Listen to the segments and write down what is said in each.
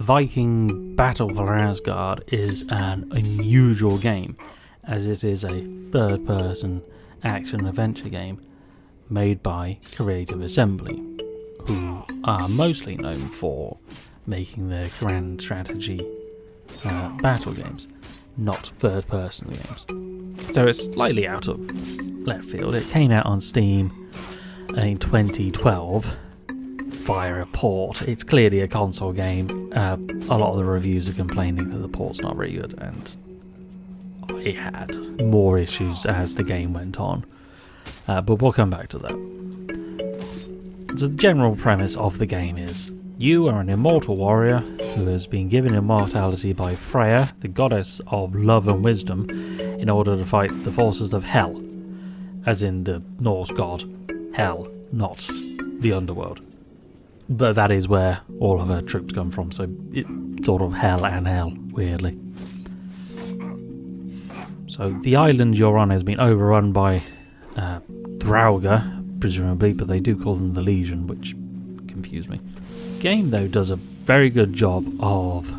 Viking Battle for Asgard is an unusual game, as it is a third-person action-adventure game made by Creative Assembly, who are mostly known for making their grand strategy battle games, not third-person games. So it's slightly out of left field. It came out on Steam in 2012 via a port. It's clearly a console game. A lot of the reviews are complaining that the port's not very good, and it had more issues as the game went on. But we'll come back to that. So the general premise of the game is you are an immortal warrior who has been given immortality by Freya, the goddess of love and wisdom, in order to fight the forces of Hell, as in the Norse god Hell, not the underworld. But that is where all of her troops come from, so it's sort of hell and hell, weirdly. So the island you're on has been overrun by Draugr, presumably, but they do call them the Legion, which confused me. The game, though, does a very good job of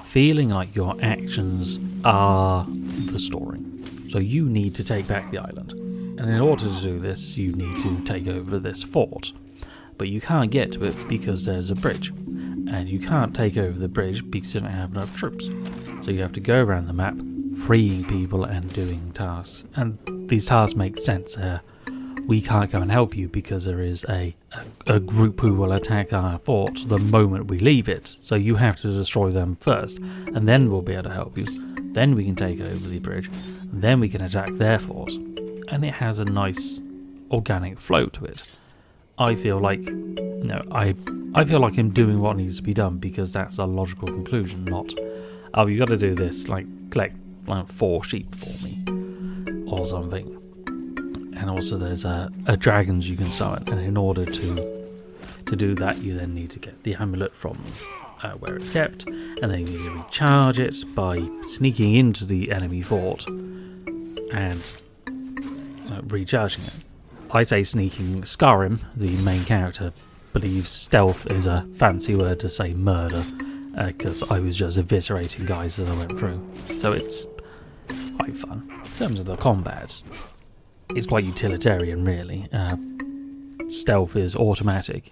feeling like your actions are the story. So you need to take back the island. And in order to do this, you need to take over this fort. But you can't get to it because there's a bridge, and you can't take over the bridge because you don't have enough troops. So you have to go around the map, freeing people and doing tasks. And these tasks make sense. We can't come and help you because there is a group who will attack our fort the moment we leave it. So you have to destroy them first, and then we'll be able to help you. Then we can take over the bridge, then we can attack their fort. And it has a nice organic flow to it. I feel like I feel like I'm doing what needs to be done because that's a logical conclusion, not, oh, you got to do this, like collect 4 sheep for me or something. And also there's dragons you can summon, and in order to do that you then need to get the amulet from where it's kept, and then you need to recharge it by sneaking into the enemy fort and recharging it. I say sneaking. Skyrim, the main character, believes stealth is a fancy word to say murder, because I was just eviscerating guys as I went through. So it's quite fun. In terms of the combat, it's quite utilitarian, really. Stealth is automatic.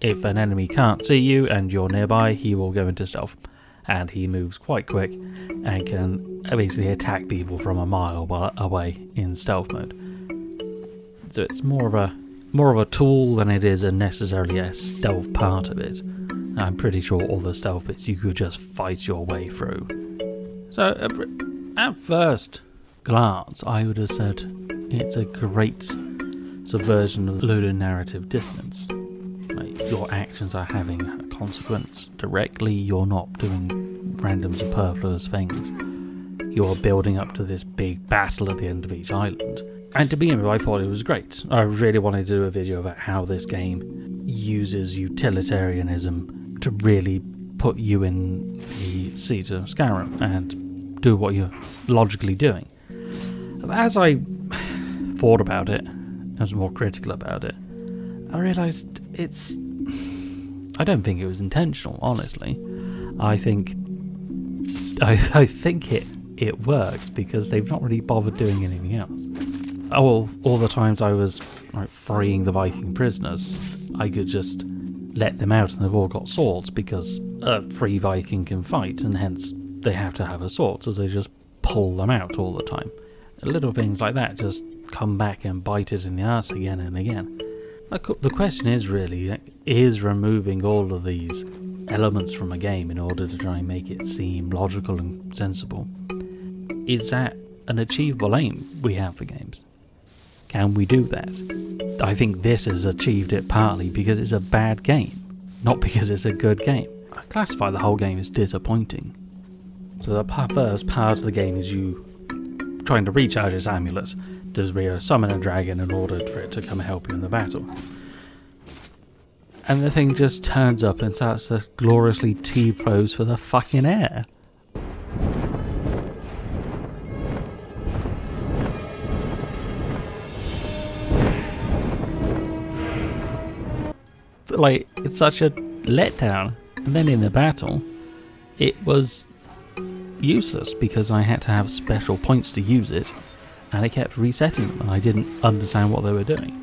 If an enemy can't see you and you're nearby, he will go into stealth. And he moves quite quick and can basically attack people from a mile away in stealth mode. So it's more of a tool than it is necessarily a stealth part of it. I'm pretty sure all the stealth bits you could just fight your way through. So at first glance, I would have said it's a great subversion of ludonarrative dissonance. Like, your actions are having a consequence directly. You're not doing random superfluous things. You're building up to this big battle at the end of each island. And to begin with, I thought it was great. I really wanted to do a video about how this game uses utilitarianism to really put you in the seat of Skyrim and do what you're logically doing. As I thought about it, I was more critical about it, I realised I don't think it was intentional, honestly. I think it works because they've not really bothered doing anything else. All the times I was freeing the Viking prisoners, I could just let them out and they've all got swords because a free Viking can fight, and hence they have to have a sword, so they just pull them out all the time. Little things like that just come back and bite it in the arse again and again. The question is really, is removing all of these elements from a game in order to try and make it seem logical and sensible, is that an achievable aim we have for games? Can we do that? I think this has achieved it partly because it's a bad game, not because it's a good game. I classify the whole game as disappointing. So the first part of the game is you trying to recharge this amulet to summon a dragon in order for it to come help you in the battle. And the thing just turns up and starts to gloriously T-pose for the fucking air. Like, it's such a letdown. And then in the battle, it was useless because I had to have special points to use it, and it kept resetting them, and I didn't understand what they were doing.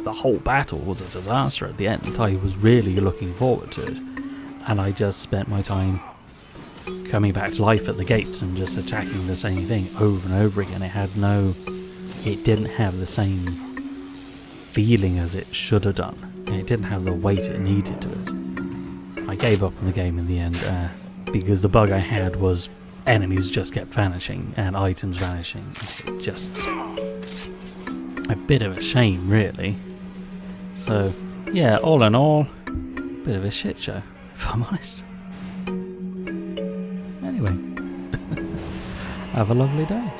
The whole battle was a disaster at the end. I was really looking forward to it, and I just spent my time coming back to life at the gates and just attacking the same thing over and over again. It didn't have the same feeling as it should have done, and it didn't have the weight it needed to it. I gave up on the game in the end because the bug I had was enemies just kept vanishing and items vanishing. Just a bit of a shame, really. So, yeah, all in all, bit of a shit show, if I'm honest. Anyway, have a lovely day.